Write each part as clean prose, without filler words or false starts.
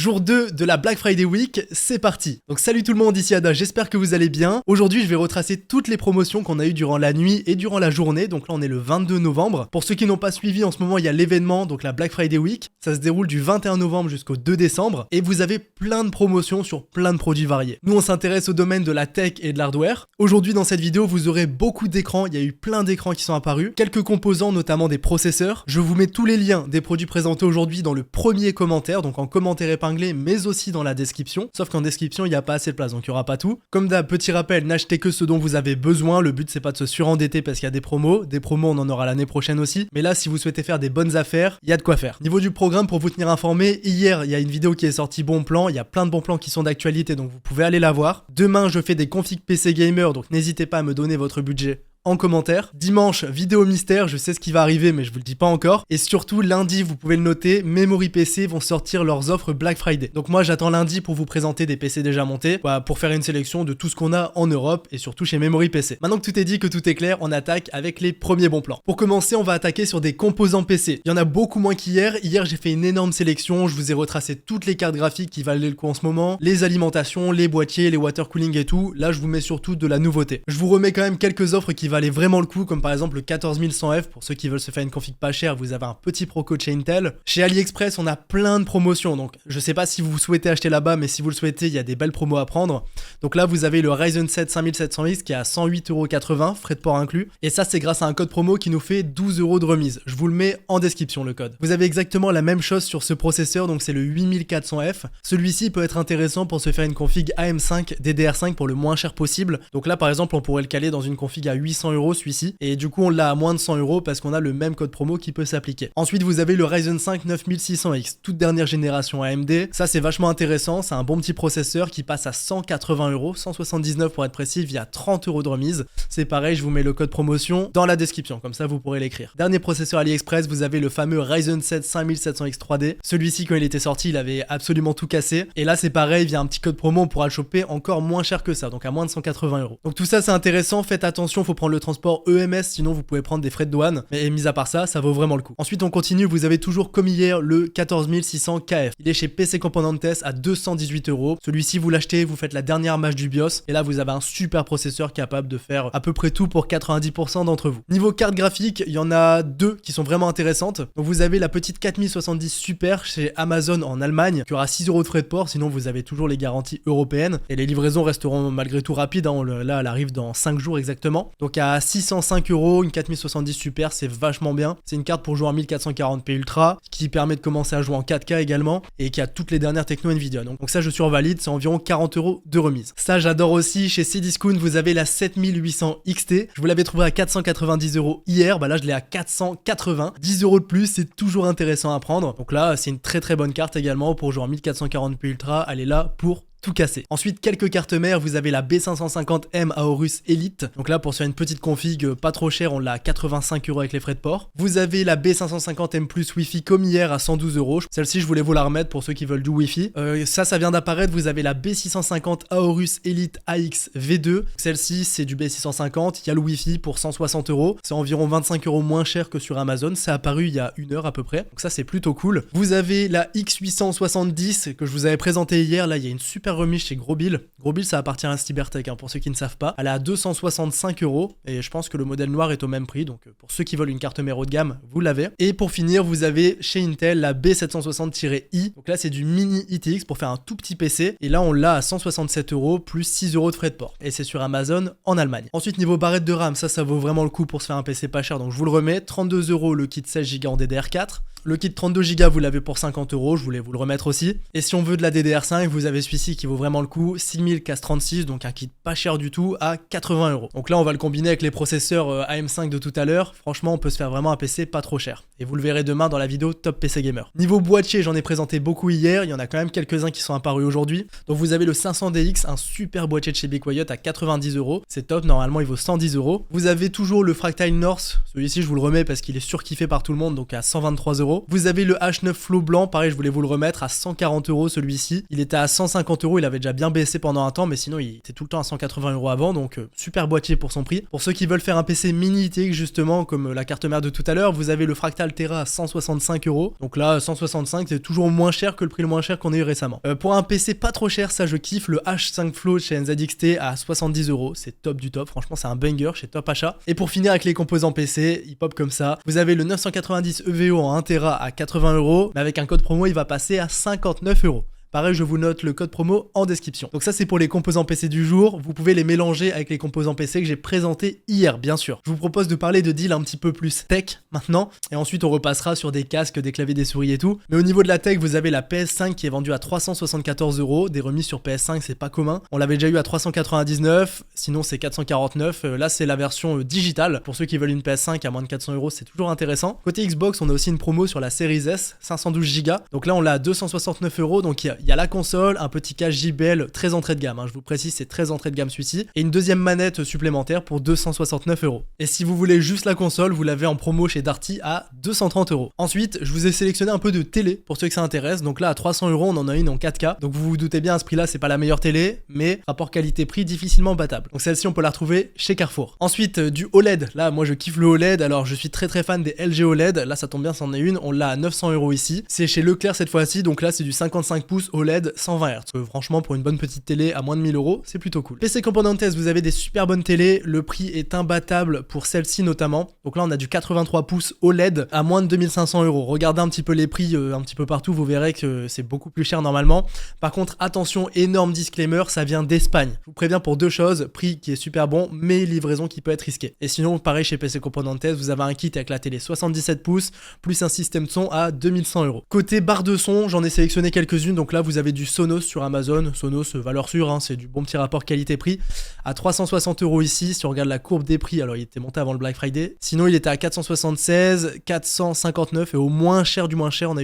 Jour 2 de la Black Friday Week, c'est parti. Donc salut tout le monde, ici Ada, j'espère que vous allez bien. Aujourd'hui je vais retracer toutes les promotions qu'on a eues durant la nuit et durant la journée. Donc là on est le 22 novembre. Pour ceux qui n'ont pas suivi, en ce moment il y a l'événement, donc la Black Friday Week. Ça se déroule du 21 novembre jusqu'au 2 décembre. Et vous avez plein de promotions sur plein de produits variés. Nous on s'intéresse au domaine de la tech et de l'hardware. Aujourd'hui dans cette vidéo vous aurez beaucoup d'écrans, il y a eu plein d'écrans qui sont apparus. Quelques composants, notamment des processeurs. Je vous mets tous les liens des produits présentés aujourd'hui dans le premier commentaire, donc en commentaire épinglé, mais aussi dans la description. Sauf qu'en description, il n'y a pas assez de place, donc il n'y aura pas tout. Comme d'hab, petit rappel, n'achetez que ce dont vous avez besoin. Le but, c'est pas de se surendetter parce qu'il y a des promos. Des promos, on en aura l'année prochaine aussi. Mais là, si vous souhaitez faire des bonnes affaires, il y a de quoi faire. Niveau du programme, pour vous tenir informé, hier, il y a une vidéo qui est sortie bon plan. Il y a plein de bons plans qui sont d'actualité, donc vous pouvez aller la voir. Demain, je fais des configs PC Gamer, donc n'hésitez pas à me donner votre budget en commentaire. Dimanche, vidéo mystère, je sais ce qui va arriver mais je vous le dis pas encore. Et surtout lundi, vous pouvez le noter, Memory PC vont sortir leurs offres Black Friday. Donc moi j'attends lundi pour vous présenter des PC déjà montés, pour faire une sélection de tout ce qu'on a en Europe et surtout chez Memory PC. Maintenant que tout est dit, que tout est clair, on attaque avec les premiers bons plans. Pour commencer, on va attaquer sur des composants PC. Il y en a beaucoup moins qu'hier. Hier j'ai fait une énorme sélection, je vous ai retracé toutes les cartes graphiques qui valaient le coup en ce moment, les alimentations, les boîtiers, les water cooling et tout. Là je vous mets surtout de la nouveauté. Je vous remets quand même quelques offres qui valait vraiment le coup, comme par exemple le 14100F. Pour ceux qui veulent se faire une config pas chère, vous avez un petit pro-code chez Intel. Chez AliExpress, on a plein de promotions, donc je sais pas si vous souhaitez acheter là-bas, mais si vous le souhaitez, il y a des belles promos à prendre. Donc là, vous avez le Ryzen 7 5700X qui est à 108,80€, frais de port inclus. Et ça, c'est grâce à un code promo qui nous fait 12€ de remise. Je vous le mets en description, le code. Vous avez exactement la même chose sur ce processeur, donc c'est le 8400F. Celui-ci peut être intéressant pour se faire une config AM5 DDR5 pour le moins cher possible. Donc là, par exemple, on pourrait le caler dans une config à 800€, celui-ci, et du coup on l'a à moins de 100€ parce qu'on a le même code promo qui peut s'appliquer. Ensuite vous avez le Ryzen 5 9600X, toute dernière génération AMD. Ça c'est vachement intéressant, c'est un bon petit processeur qui passe à 180€, 179 pour être précis, via 30€ de remise. C'est pareil, je vous mets le code promotion dans la description, comme ça vous pourrez l'écrire. Dernier processeur AliExpress, vous avez le fameux Ryzen 7 5700X 3D. Celui-ci quand il était sorti, il avait absolument tout cassé, et là c'est pareil, via un petit code promo on pourra le choper encore moins cher que ça, donc à moins de 180€. Donc tout ça c'est intéressant, faites attention, faut prendre le transport EMS, sinon vous pouvez prendre des frais de douane, mais mis à part ça, ça vaut vraiment le coup. Ensuite on continue, vous avez toujours comme hier le 14600KF. Il est chez PC Componentes à 218€. Celui-ci vous l'achetez, vous faites la dernière match du BIOS, et là vous avez un super processeur capable de faire à peu près tout pour 90% d'entre vous. Niveau carte graphique, il y en a deux qui sont vraiment intéressantes. Donc vous avez la petite 4070 Super chez Amazon en Allemagne, qui aura 6€ de frais de port, sinon vous avez toujours les garanties européennes, et les livraisons resteront malgré tout rapides, hein. Là elle arrive dans 5 jours exactement. Donc à 605€, une 4070 Super, c'est vachement bien. C'est une carte pour jouer en 1440p Ultra, qui permet de commencer à jouer en 4K également, et qui a toutes les dernières techno Nvidia. Donc ça je survalide, c'est environ 40€ de remise. Ça j'adore aussi. Chez Cdiscount, vous avez la 7800 XT. Je vous l'avais trouvé à 490€ hier, bah là je l'ai à 480. 10€ de plus, c'est toujours intéressant à prendre. Donc là c'est une très bonne carte également pour jouer en 1440p Ultra. Elle est là pour tout casser. Ensuite, quelques cartes mères, vous avez la B550M Aorus Elite. Donc là, pour faire une petite config pas trop chère, on l'a à 85€ avec les frais de port. Vous avez la B550M Plus Wi-Fi comme hier à 112€. Celle-ci, je voulais vous la remettre pour ceux qui veulent du Wi-Fi. Ça vient d'apparaître. Vous avez la B650 Aorus Elite AX V2. Celle-ci, c'est du B650. Il y a le Wi-Fi pour 160€. C'est environ 25€ moins cher que sur Amazon. C'est apparu il y a 1 heure à peu près. Donc ça, c'est plutôt cool. Vous avez la X870 que je vous avais présentée hier. Là, il y a une super remise chez Gros Bill. Gros Bill, ça appartient à Cybertech, hein, pour ceux qui ne savent pas. Elle est à 265€ et je pense que le modèle noir est au même prix. Donc pour ceux qui veulent une carte mère haut de gamme, vous l'avez. Et pour finir, vous avez chez Intel la B760-i. Donc là, c'est du mini ITX pour faire un tout petit PC. Et là, on l'a à 167€ plus 6€ de frais de port. Et c'est sur Amazon en Allemagne. Ensuite, niveau barrette de RAM, ça vaut vraiment le coup pour se faire un PC pas cher. Donc je vous le remets. 32€ le kit 16Go en DDR4. Le kit 32Go, vous l'avez pour 50€, je voulais vous le remettre aussi. Et si on veut de la DDR5, vous avez celui-ci qui vaut vraiment le coup, 6000 Cas36, donc un kit pas cher du tout, à 80€. Donc là, on va le combiner avec les processeurs AM5 de tout à l'heure. Franchement, on peut se faire vraiment un PC pas trop cher. Et vous le verrez demain dans la vidéo Top PC Gamer. Niveau boîtier, j'en ai présenté beaucoup hier, il y en a quand même quelques-uns qui sont apparus aujourd'hui. Donc vous avez le 500DX, un super boîtier de chez Be Quiet à 90€. C'est top, normalement il vaut 110€. Vous avez toujours le Fractal North, celui-ci je vous le remets parce qu'il est surkiffé par tout le monde, donc à 123€. Vous avez le H9 Flow blanc, pareil je voulais vous le remettre à 140€ celui-ci. Il était à 150€, il avait déjà bien baissé pendant un temps, mais sinon il était tout le temps à 180€ avant, donc super boîtier pour son prix. Pour ceux qui veulent faire un PC mini ITX justement, comme la carte mère de tout à l'heure, vous avez le Fractal Altera à 165 €. Donc là 165 c'est toujours moins cher que le prix le moins cher qu'on ait eu récemment. Pour un PC pas trop cher, ça je kiffe, le H5 Float chez NZXT à 70 €. C'est top du top, franchement c'est un banger chez Top Achat. Et pour finir avec les composants PC, ils pop comme ça. Vous avez le 990 EVO en 1 Tera à 80 €, mais avec un code promo il va passer à 59 €. Pareil, je vous note le code promo en description. Donc ça, c'est pour les composants PC du jour. Vous pouvez les mélanger avec les composants PC que j'ai présentés hier, bien sûr. Je vous propose de parler de deals un petit peu plus tech maintenant. Et ensuite, on repassera sur des casques, des claviers, des souris et tout. Mais au niveau de la tech, vous avez la PS5 qui est vendue à 374 €. Des remises sur PS5, c'est pas commun. On l'avait déjà eu à 399. Sinon, c'est 449. Là, c'est la version digitale. Pour ceux qui veulent une PS5 à moins de 400 €, c'est toujours intéressant. Côté Xbox, on a aussi une promo sur la Series S, 512 Go. Donc là, on l'a à 269 €. Donc il y a la console, un petit casque JBL très entrée de gamme, je vous précise c'est très entrée de gamme celui-ci, et une deuxième manette supplémentaire pour 269 €. Et si vous voulez juste la console, vous l'avez en promo chez Darty à 230 €. Ensuite, je vous ai sélectionné un peu de télé pour ceux que ça intéresse. Donc là à 300 €, on en a une en 4K. Donc vous vous doutez bien, à ce prix-là, c'est pas la meilleure télé, mais rapport qualité-prix difficilement battable. Donc celle-ci, on peut la retrouver chez Carrefour. Ensuite, du OLED. Là, moi je kiffe le OLED. Alors je suis très fan des LG OLED. Là, ça tombe bien, c'en est une. On l'a à 900 € ici. C'est chez Leclerc cette fois-ci. Donc là, c'est du 55 pouces OLED 120 Hz. Franchement, pour une bonne petite télé à moins de 1000 €, c'est plutôt cool. PC Componentes, vous avez des super bonnes télés. Le prix est imbattable pour celle-ci notamment. Donc là, on a du 83 pouces OLED à moins de 2500 €. Regardez un petit peu les prix un petit peu partout, vous verrez que c'est beaucoup plus cher normalement. Par contre, attention, énorme disclaimer, ça vient d'Espagne. Je vous préviens pour deux choses, prix qui est super bon, mais livraison qui peut être risquée. Et sinon, pareil chez PC Componentes, vous avez un kit avec la télé 77 pouces, plus un système de son à 2100 €. Côté barre de son, j'en ai sélectionné quelques-unes. Donc là, vous avez du Sonos sur Amazon. Sonos, valeur sûre, c'est du bon petit rapport qualité-prix. À 360 € ici, si on regarde la courbe des prix, alors il était monté avant le Black Friday. Sinon, il était à 476, 459 et au moins cher du moins cher, on a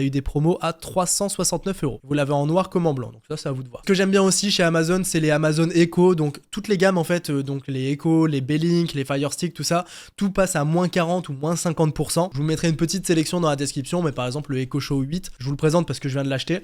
eu des promos à 369 €. Vous l'avez en noir comme en blanc, donc ça, c'est à vous de voir. Ce que j'aime bien aussi chez Amazon, c'est les Amazon Echo, donc toutes les gammes en fait, donc les Echo, les Bellink, les Fire Stick, tout ça, tout passe à moins 40 ou moins 50%. Je vous mettrai une petite sélection dans la description, mais par exemple le Echo Show 8, je vous le présente parce que je viens de l'acheter.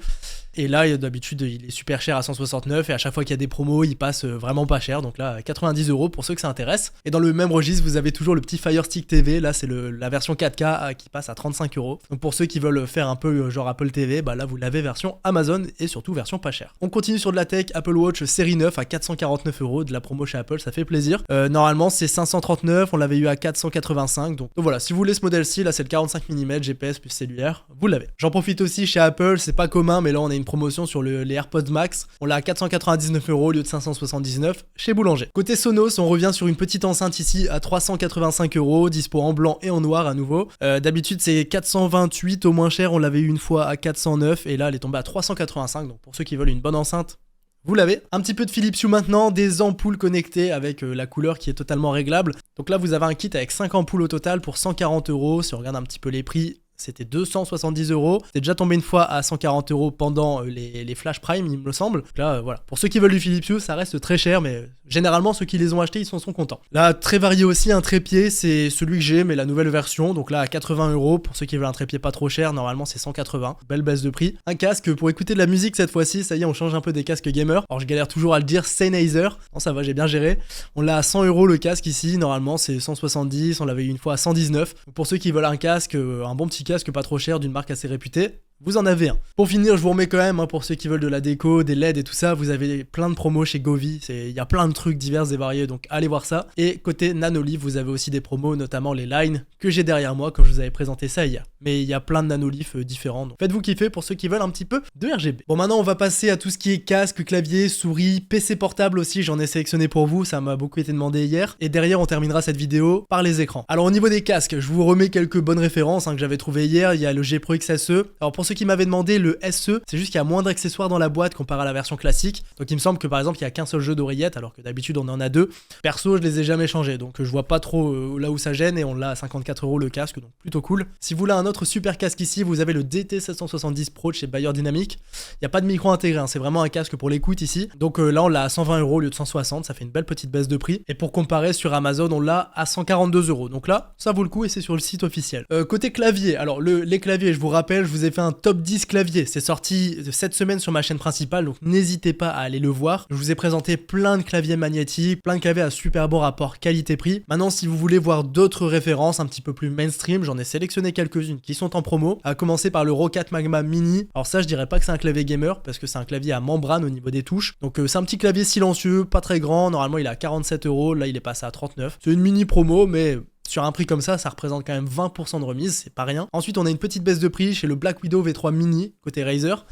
Et là, d'habitude, il est super cher à 169 et à chaque fois qu'il y a des promos, il passe vraiment pas cher. Donc là, 90 € pour ceux que ça intéresse. Et dans le même registre, vous avez toujours le petit Fire Stick TV. Là, c'est la version 4K qui passe à 35 €. Donc pour ceux qui veulent faire un peu genre Apple TV, bah là, vous l'avez version Amazon et surtout version pas chère. On continue sur de la tech. Apple Watch série 9 à 449 €. De la promo chez Apple, ça fait plaisir. Normalement, c'est 539. On l'avait eu à 485. Donc voilà, si vous voulez ce modèle-ci, là, c'est le 45 mm GPS plus cellulaire. Vous l'avez. J'en profite aussi chez Apple. C'est pas commun, mais là, on a une promotion sur les AirPods Max. On l'a à 499 € au lieu de 579 chez Boulanger. Côté Sonos, on revient sur une petite enceinte ici à 385 €, dispo en blanc et en noir à nouveau. D'habitude, c'est 428 au moins cher. On l'avait eu une fois à 409 et là, elle est tombée à 385. Donc pour ceux qui veulent une bonne enceinte, vous l'avez. Un petit peu de Philips Hue maintenant, des ampoules connectées avec la couleur qui est totalement réglable. Donc là, vous avez un kit avec 5 ampoules au total pour 140 €. Si on regarde un petit peu les prix, c'était 270 €. C'est déjà tombé une fois à 140 € pendant les Flash Prime, il me semble. Là, voilà. Pour ceux qui veulent du Philips Hue, ça reste très cher, mais généralement, ceux qui les ont achetés, ils sont contents. Là, très varié aussi, un trépied, c'est celui que j'ai, mais la nouvelle version. Donc là, à 80 €. Pour ceux qui veulent un trépied pas trop cher, normalement, c'est 180. Belle baisse de prix. Un casque pour écouter de la musique cette fois-ci. Ça y est, on change un peu des casques gamer. Alors, je galère toujours à le dire, Sennheiser. Non, ça va, j'ai bien géré. On l'a à 100 € le casque ici. Normalement, c'est 170. On l'avait eu une fois à 119. Pour ceux qui veulent un casque, un bon petit casque pas trop cher d'une marque assez réputée, vous en avez un. Pour finir, je vous remets quand même, pour ceux qui veulent de la déco, des LED et tout ça, vous avez plein de promos chez Govee, il y a plein de trucs divers et variés, donc allez voir ça. Et côté Nanolive, vous avez aussi des promos, notamment les Line, que j'ai derrière moi quand je vous avais présenté ça hier. Mais il y a plein de Nanolive différents, donc faites-vous kiffer pour ceux qui veulent un petit peu de RGB. Bon, maintenant on va passer à tout ce qui est casque, clavier, souris, PC portable aussi, j'en ai sélectionné pour vous, ça m'a beaucoup été demandé hier. Et derrière, on terminera cette vidéo par les écrans. Alors au niveau des casques, je vous remets quelques bonnes références que j'avais trouvées hier, il y a le G Pro XSE. Alors pour ceux qui m'avaient demandé le SE, c'est juste qu'il y a moins d'accessoires dans la boîte comparé à la version classique. Donc il me semble que par exemple il n'y a qu'un seul jeu d'oreillette alors que d'habitude on en a deux. Perso, je les ai jamais changés, donc je vois pas trop là où ça gêne, et on l'a à 54 € le casque, donc plutôt cool. Si vous voulez un autre super casque ici, vous avez le DT770 Pro de chez Bayer Dynamic. Il n'y a pas de micro intégré, c'est vraiment un casque pour l'écoute ici. Donc là on l'a à 120 € au lieu de 160, ça fait une belle petite baisse de prix. Et pour comparer, sur Amazon on l'a à 142 €. Donc là ça vaut le coup et c'est sur le site officiel. Côté clavier, alors les claviers, je vous rappelle, je vous ai fait un top 10 clavier. C'est sorti cette semaine sur ma chaîne principale, donc n'hésitez pas à aller le voir. Je vous ai présenté plein de claviers magnétiques, plein de claviers à super bon rapport qualité-prix. Maintenant, si vous voulez voir d'autres références un petit peu plus mainstream, j'en ai sélectionné quelques-unes qui sont en promo, à commencer par le Roccat Magma Mini. Alors ça, je dirais pas que c'est un clavier gamer, parce que c'est un clavier à membrane au niveau des touches. Donc c'est un petit clavier silencieux, pas très grand, normalement il est à 47 €, là il est passé à 39. C'est une mini promo, mais sur un prix comme ça représente quand même 20% de remise, c'est pas rien. Ensuite, on a une petite baisse de prix chez le Black Widow V3 Mini, côté Razer.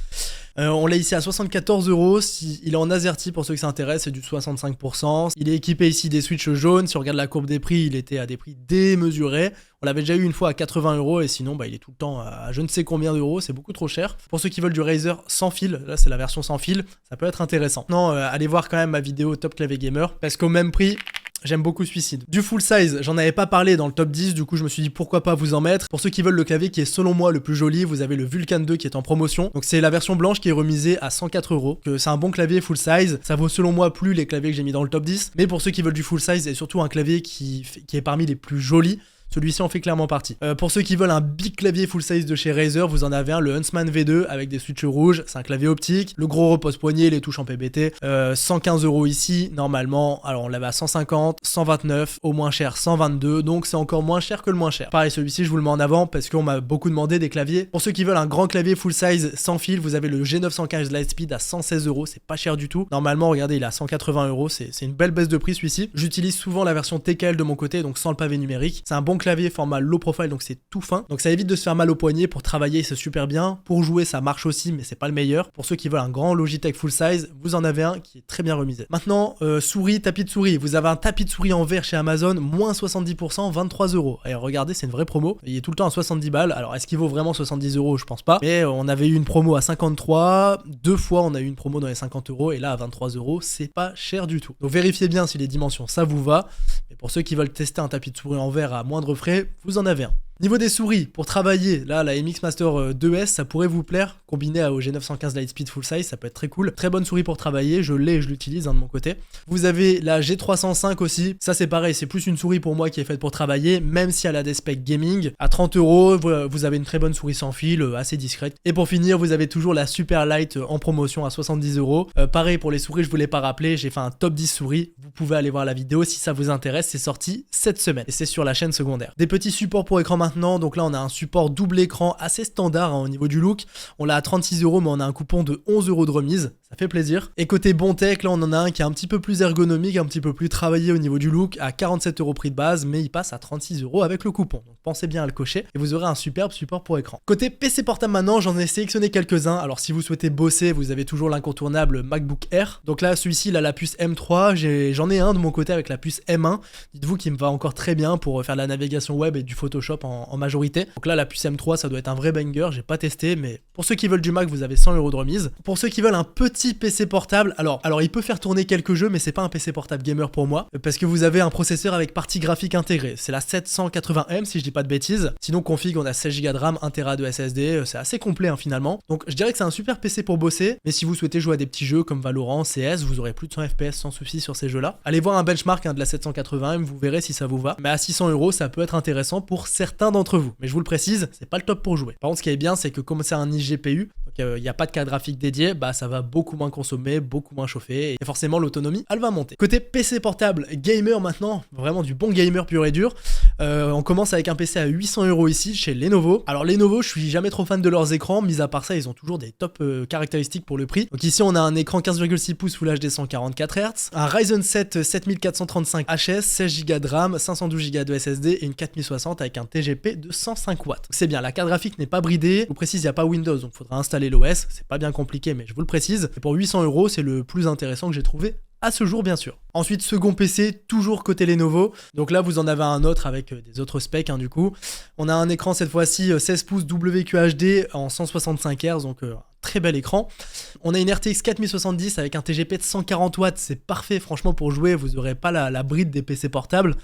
On l'a ici à 74 €. Il est en AZERTY pour ceux qui s'intéressent, c'est du 65%. Il est équipé ici des switches jaunes. Si on regarde la courbe des prix, il était à des prix démesurés. On l'avait déjà eu une fois à 80 € et sinon il est tout le temps à je ne sais combien d'euros, c'est beaucoup trop cher. Pour ceux qui veulent du Razer sans fil, là c'est la version sans fil, ça peut être intéressant. Non, allez voir quand même ma vidéo Top Clavier Gamer, parce qu'au même prix, j'aime beaucoup Suicide. Du full size, j'en avais pas parlé dans le top 10, du coup je me suis dit pourquoi pas vous en mettre. Pour ceux qui veulent le clavier qui est selon moi le plus joli, vous avez le Vulcan 2 qui est en promotion. Donc c'est la version blanche qui est remisée à 104 €. C'est un bon clavier full size, ça vaut selon moi plus les claviers que j'ai mis dans le top 10. Mais pour ceux qui veulent du full size et surtout un clavier qui est parmi les plus jolis, celui-ci en fait clairement partie. Pour ceux qui veulent un big clavier full size de chez Razer, vous en avez un, le Huntsman V2 avec des switches rouges, c'est un clavier optique, le gros repose-poignet, les touches en PBT, 115 € ici, normalement, alors on l'avait à 150, 129, au moins cher 122, donc c'est encore moins cher que le moins cher. Pareil, celui-ci je vous le mets en avant parce qu'on m'a beaucoup demandé des claviers. Pour ceux qui veulent un grand clavier full size sans fil, vous avez le G915 Lightspeed à 116 €, c'est pas cher du tout. Normalement, regardez, il est à 180 €, c'est une belle baisse de prix celui-ci. J'utilise souvent la version TKL de mon côté, donc sans le pavé numérique. C'est un bon clavier format low profile, donc c'est tout fin, donc ça évite de se faire mal au poignet. Pour travailler c'est super bien, pour jouer ça marche aussi, mais c'est pas le meilleur. Pour ceux qui veulent un grand Logitech full size, vous en avez un qui est très bien remisé. Maintenant, souris, tapis de souris, vous avez un tapis de souris en verre chez Amazon, moins 70%, 23 €. Et regardez, c'est une vraie promo, il est tout le temps à 70 balles. Alors est-ce qu'il vaut vraiment 70 €? Je pense pas, mais on avait eu une promo à 53, deux fois on a eu une promo dans les 50 €, et là à 23 €, c'est pas cher du tout. Donc vérifiez bien si les dimensions ça vous va, mais pour ceux qui veulent tester un tapis de souris en verre à moindre frais, vous en avez un. Niveau des souris, pour travailler, là la MX Master 2S, ça pourrait vous plaire, combiné au G915 Lightspeed Full Size, ça peut être très cool. Très bonne souris pour travailler, je l'ai et je l'utilise de mon côté. Vous avez la G305 aussi, ça c'est pareil, c'est plus une souris pour moi qui est faite pour travailler, même si elle a des specs gaming. À 30 €, vous avez une très bonne souris sans fil, assez discrète. Et pour finir, vous avez toujours la Super Light en promotion à 70 €. Pareil pour les souris, je vous l'ai pas rappelé, j'ai fait un top 10 souris, vous pouvez aller voir la vidéo si ça vous intéresse, c'est sorti cette semaine et c'est sur la chaîne secondaire. Des petits supports pour écran maintenant, donc là on a un support double écran assez standard au niveau du look, on l'a à 36 €, mais on a un coupon de 11 € de remise, ça fait plaisir. Et côté Bontech, là on en a un qui est un petit peu plus ergonomique, un petit peu plus travaillé au niveau du look, à 47 € prix de base, mais il passe à 36 € avec le coupon, donc pensez bien à le cocher et vous aurez un superbe support pour écran. Côté PC portable maintenant, j'en ai sélectionné quelques-uns. Alors si vous souhaitez bosser, vous avez toujours l'incontournable MacBook Air, donc là celui-ci il a la puce M3, j'en ai un de mon côté avec la puce M1, dites-vous qu'il me va encore très bien pour faire de la navigation web et du Photoshop en majorité. Donc là la puce M3 ça doit être un vrai banger, j'ai pas testé, mais pour ceux qui veulent du Mac vous avez 100 € de remise. Pour ceux qui veulent un petit PC portable, alors il peut faire tourner quelques jeux, mais c'est pas un PC portable gamer pour moi, parce que vous avez un processeur avec partie graphique intégrée, c'est la 780M si je dis pas de bêtises. Sinon config on a 16 Go de RAM, 1 Tera de SSD, c'est assez complet finalement. Donc je dirais que c'est un super PC pour bosser, mais si vous souhaitez jouer à des petits jeux comme Valorant, CS, vous aurez plus de 100 FPS sans souci sur ces jeux là. Allez voir un benchmark de la 780M, vous verrez si ça vous va, mais à 600 € ça peut être intéressant pour certains d'entre vous. Mais je vous le précise, c'est pas le top pour jouer. Par contre, ce qui est bien, c'est que comme c'est un iGPU, donc il n'y a pas de carte graphique dédié, ça va beaucoup moins consommer, beaucoup moins chauffer, et forcément l'autonomie, elle va monter. Côté PC portable gamer maintenant, vraiment du bon gamer pur et dur, on commence avec un PC à 800 € ici, chez Lenovo. Alors Lenovo, je suis jamais trop fan de leurs écrans, mis à part ça, ils ont toujours des top caractéristiques pour le prix. Donc ici, on a un écran 15,6 pouces Full HD 144 Hz, un Ryzen 7 7435 HS, 16 Go de RAM, 512 Go de SSD et une 4060 avec un TGP de 105 watts. C'est bien, la carte graphique n'est pas bridée, je vous précise, il n'y a pas Windows, donc il faudra installer l'OS, c'est pas bien compliqué, mais je vous le précise. Et pour 800 €, c'est le plus intéressant que j'ai trouvé à ce jour, bien sûr. Ensuite, second PC, toujours côté Lenovo. Donc là, vous en avez un autre avec des autres specs, du coup. On a un écran cette fois-ci 16 pouces WQHD en 165 Hz, donc très bel écran. On a une RTX 4070 avec un TGP de 140 watts, c'est parfait, franchement, pour jouer, vous n'aurez pas la bride des PC portables.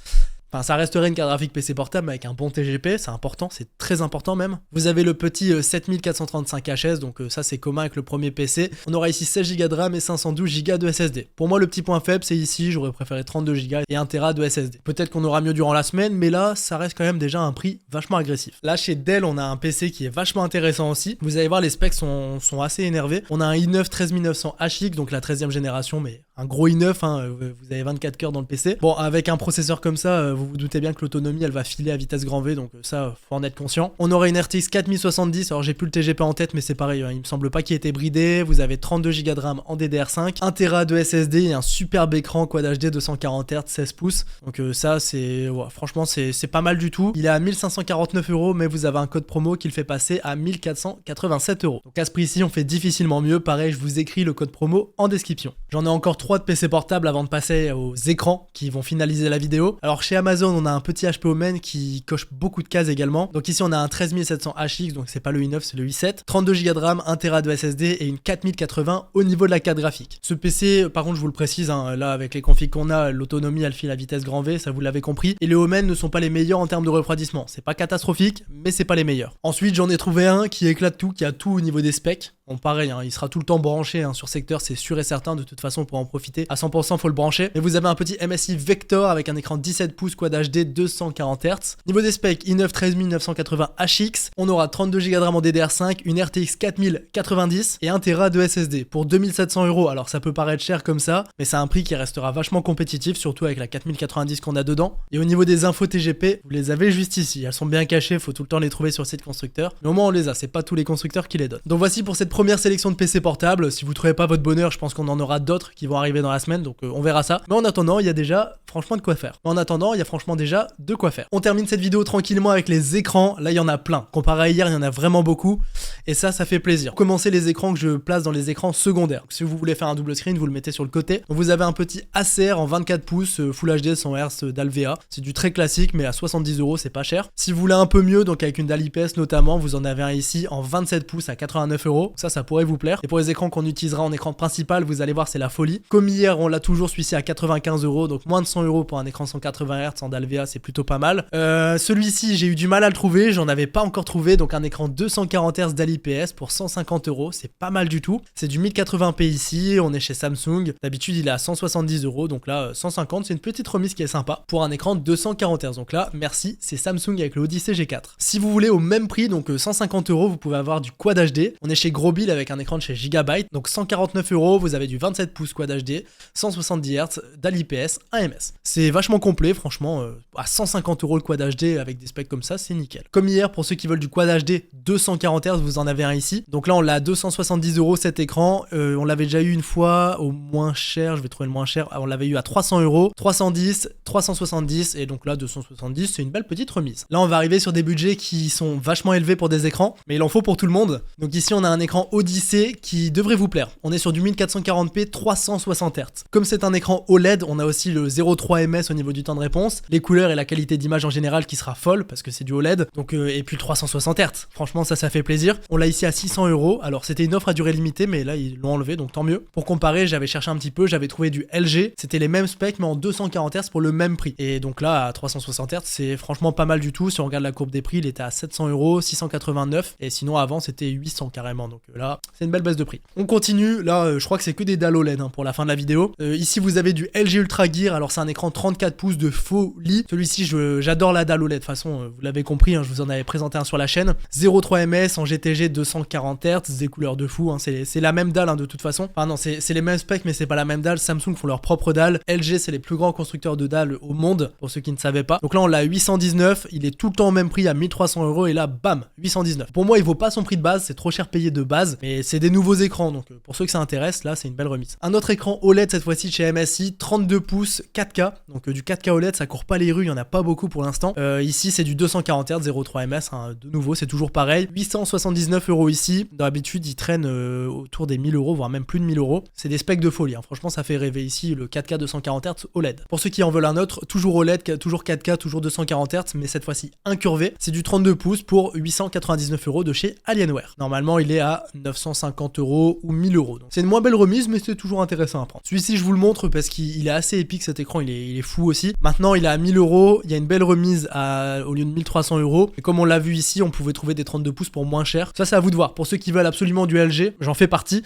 Enfin, ça resterait une carte graphique PC portable avec un bon TGP, c'est important, c'est très important même. Vous avez le petit 7435 HS, donc ça c'est commun avec le premier PC. On aura ici 16 Go de RAM et 512 Go de SSD. Pour moi, le petit point faible, c'est ici, j'aurais préféré 32 Go et 1 Tera de SSD. Peut-être qu'on aura mieux durant la semaine, mais là, ça reste quand même déjà un prix vachement agressif. Là, chez Dell, on a un PC qui est vachement intéressant aussi. Vous allez voir, les specs sont assez énervés. On a un i9 13900 HX, donc la 13e génération, mais un gros i9, hein, vous avez 24 cœurs dans le PC. Bon, avec un processeur comme ça, vous vous doutez bien que l'autonomie, elle va filer à vitesse grand V, donc ça, faut en être conscient. On aura une RTX 4070, alors j'ai plus le TGP en tête, mais c'est pareil, hein, il me semble pas qu'il ait été bridé. Vous avez 32 Go de RAM en DDR5, 1 Tera de SSD et un superbe écran Quad HD 240 Hz 16 pouces. Donc ça, c'est franchement, c'est pas mal du tout. Il est à 1549 €, mais vous avez un code promo qui le fait passer à 1487 €. Donc à ce prix-ci, on fait difficilement mieux. Pareil, je vous écris le code promo en description. J'en ai encore 3 de PC portables avant de passer aux écrans qui vont finaliser la vidéo. Alors chez Amazon, on a un petit HP Omen qui coche beaucoup de cases également. Donc ici, on a un 13700 HX, donc c'est pas le i9, c'est le i7. 32 Go de RAM, 1 Tera de SSD et une 4080 au niveau de la carte graphique. Ce PC, par contre, je vous le précise, hein, là avec les configs qu'on a, l'autonomie elle file à vitesse grand V, ça vous l'avez compris. Et les Omen ne sont pas les meilleurs en termes de refroidissement. C'est pas catastrophique, mais c'est pas les meilleurs. Ensuite, j'en ai trouvé un qui éclate tout, qui a tout au niveau des specs. Bon, pareil, hein, il sera tout le temps branché sur secteur, c'est sûr et certain. De toute façon, pour en profiter à 100%, faut le brancher. Mais vous avez un petit MSI Vector avec un écran 17 pouces Quad HD 240 Hz. Niveau des specs, i9 13980 HX. On aura 32 Go de RAM en DDR5, une RTX 4090 et 1 Tera de SSD pour 2700 €. Alors ça peut paraître cher comme ça, mais c'est un prix qui restera vachement compétitif, surtout avec la 4090 qu'on a dedans. Et au niveau des infos TGP, vous les avez juste ici. Elles sont bien cachées, faut tout le temps les trouver sur le site constructeur. Mais au moins on les a, c'est pas tous les constructeurs qui les donnent. Donc voici pour cette première sélection de PC portables. Si vous trouvez pas votre bonheur, je pense qu'on en aura d'autres qui vont arriver dans la semaine, donc on verra ça. Mais en attendant, il y a déjà franchement de quoi faire. On termine cette vidéo tranquillement avec les écrans. Là, il y en a plein. Comparé à hier, il y en a vraiment beaucoup. Et ça fait plaisir. Commencez les écrans que je place dans les écrans secondaires. Si vous voulez faire un double screen, vous le mettez sur le côté. Donc, vous avez un petit ACR en 24 pouces, Full HD 100 Hz d'Alvea. C'est du très classique, mais à 70 €, c'est pas cher. Si vous voulez un peu mieux, donc avec une dalle IPS notamment, vous en avez un ici en 27 pouces à 89 €. Ça pourrait vous plaire. Et pour les écrans qu'on utilisera en écran principal, vous allez voir, c'est la folie. Comme hier, on l'a toujours celui-ci à 95 €, donc moins de 100 € pour un écran 180 Hz en Dalvea, c'est plutôt pas mal. Celui-ci, j'ai eu du mal à le trouver, j'en avais pas encore trouvé, donc un écran 240 Hz DAL IPS pour 150 €, c'est pas mal du tout. C'est du 1080p ici, on est chez Samsung. D'habitude, il est à 170 €, donc là, 150, c'est une petite remise qui est sympa pour un écran 240 Hz. Donc là, merci, c'est Samsung avec le Odyssey G4. Si vous voulez au même prix, donc 150 €, vous pouvez avoir du Quad HD. On est chez Grosbill avec un écran de chez Gigabyte, donc 149 €, vous avez du 27 pouces Quad HD, 170 Hz, DAL IPS, 1 ms. C'est vachement complet, franchement, à 150 € le Quad HD avec des specs comme ça, c'est nickel. Comme hier, pour ceux qui veulent du Quad HD 240 Hz, vous en avez un ici. Donc là, on l'a à 270 € cet écran. On l'avait déjà eu une fois au moins cher, je vais trouver le moins cher. On l'avait eu à 300 €, 310, 370, et donc là, 270, c'est une belle petite remise. Là, on va arriver sur des budgets qui sont vachement élevés pour des écrans, mais il en faut pour tout le monde. Donc ici, on a un écran Odyssey qui devrait vous plaire. On est sur du 1440p 360 Hz. Comme c'est un écran OLED, on a aussi le 0,3 ms au niveau du temps de réponse, les couleurs et la qualité d'image en général qui sera folle parce que c'est du OLED. Donc et puis le 360 Hz. Franchement, ça fait plaisir. On l'a ici à 600 €. Alors c'était une offre à durée limitée, mais là ils l'ont enlevé, donc tant mieux. Pour comparer, j'avais cherché un petit peu, j'avais trouvé du LG. C'était les mêmes specs mais en 240 Hz pour le même prix. Et donc là à 360 Hz, c'est franchement pas mal du tout. Si on regarde la courbe des prix, il était à 700 €, 689, et sinon avant c'était 800 carrément. Donc là, c'est une belle baisse de prix. On continue. Là, je crois que c'est que des dalles OLED pour la fin de la vidéo. Ici, vous avez du LG Ultra Gear. Alors, c'est un écran 34 pouces de folie. Celui-ci, j'adore la dalle OLED. De toute façon, vous l'avez compris, je vous en avais présenté un sur la chaîne. 0,3 ms en GTG 240 Hz, des couleurs de fou. C'est la même dalle de toute façon. Enfin, non, c'est les mêmes specs, mais c'est pas la même dalle. Samsung font leur propre dalle. LG, c'est les plus grands constructeurs de dalles au monde, pour ceux qui ne savaient pas. Donc là, on l'a à 819. Il est tout le temps au même prix à 1300 €. Et là, bam, 819. Pour moi, il vaut pas son prix de base. C'est trop cher payé de base. Mais c'est des nouveaux écrans. Donc pour ceux que ça intéresse, là, c'est une belle remise. Un autre écran OLED, cette fois-ci chez MSI, 32 pouces 4K. Donc du 4K OLED, ça court pas les rues. Il y en a pas beaucoup pour l'instant. Ici, c'est du 240 Hz, 0,3 ms. De nouveau, c'est toujours pareil. 879 € ici. D'habitude, il traîne autour des 1000 €, voire même plus de 1000 €. C'est des specs de folie. Franchement, ça fait rêver ici le 4K 240 Hz OLED. Pour ceux qui en veulent un autre, toujours OLED, toujours 4K, toujours 240 Hz, mais cette fois-ci incurvé. C'est du 32 pouces pour 899 € de chez Alienware. Normalement, il est à 950 € ou 1000 €. Donc c'est une moins belle remise, mais c'est toujours intéressant à prendre. Celui-ci, je vous le montre parce qu'il est assez épique, cet écran, il est fou aussi. Maintenant, il est à 1000 €, il y a une belle remise au lieu de 1300 €. Et comme on l'a vu ici, on pouvait trouver des 32 pouces pour moins cher. Ça, c'est à vous de voir. Pour ceux qui veulent absolument du LG, j'en fais partie.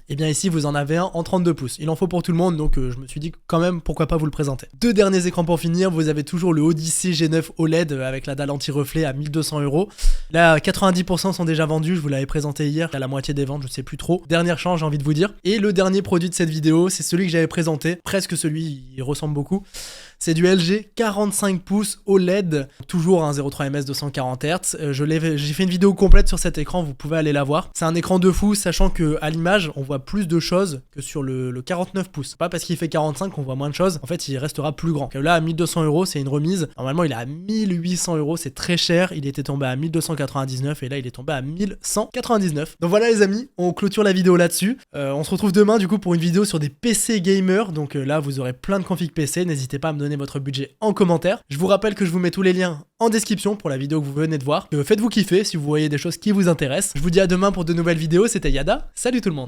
Et bien ici, vous en avez un en 32 pouces. Il en faut pour tout le monde, donc je me suis dit quand même, pourquoi pas vous le présenter. Deux derniers écrans pour finir, vous avez toujours le Odyssey G9 OLED avec la dalle anti-reflet à 1200 €. Là, 90% sont déjà vendus, je vous l'avais présenté hier, à la moitié des ventes, je sais plus trop. Dernière chance, j'ai envie de vous dire. Et le dernier produit de cette vidéo, c'est celui que j'avais présenté, presque celui, il ressemble beaucoup. C'est du LG 45 pouces OLED, toujours un 0,3 ms 240 Hz. J'ai fait une vidéo complète sur cet écran, vous pouvez aller la voir. C'est un écran de fou, sachant que à l'image, on voit plus de choses que sur le 49 pouces. Pas parce qu'il fait 45 qu'on voit moins de choses, en fait il restera plus grand. Là à 1200 €, c'est une remise. Normalement il est à 1800 €, c'est très cher. Il était tombé à 1299 et là il est tombé à 1199. Donc voilà les amis, on clôture la vidéo là-dessus. On se retrouve demain du coup pour une vidéo sur des PC gamers. Donc là vous aurez plein de configs PC, n'hésitez pas à me donner votre budget en commentaire. Je vous rappelle que je vous mets tous les liens en description pour la vidéo que vous venez de voir. Faites-vous kiffer si vous voyez des choses qui vous intéressent. Je vous dis à demain pour de nouvelles vidéos, c'était Yada, salut tout le monde.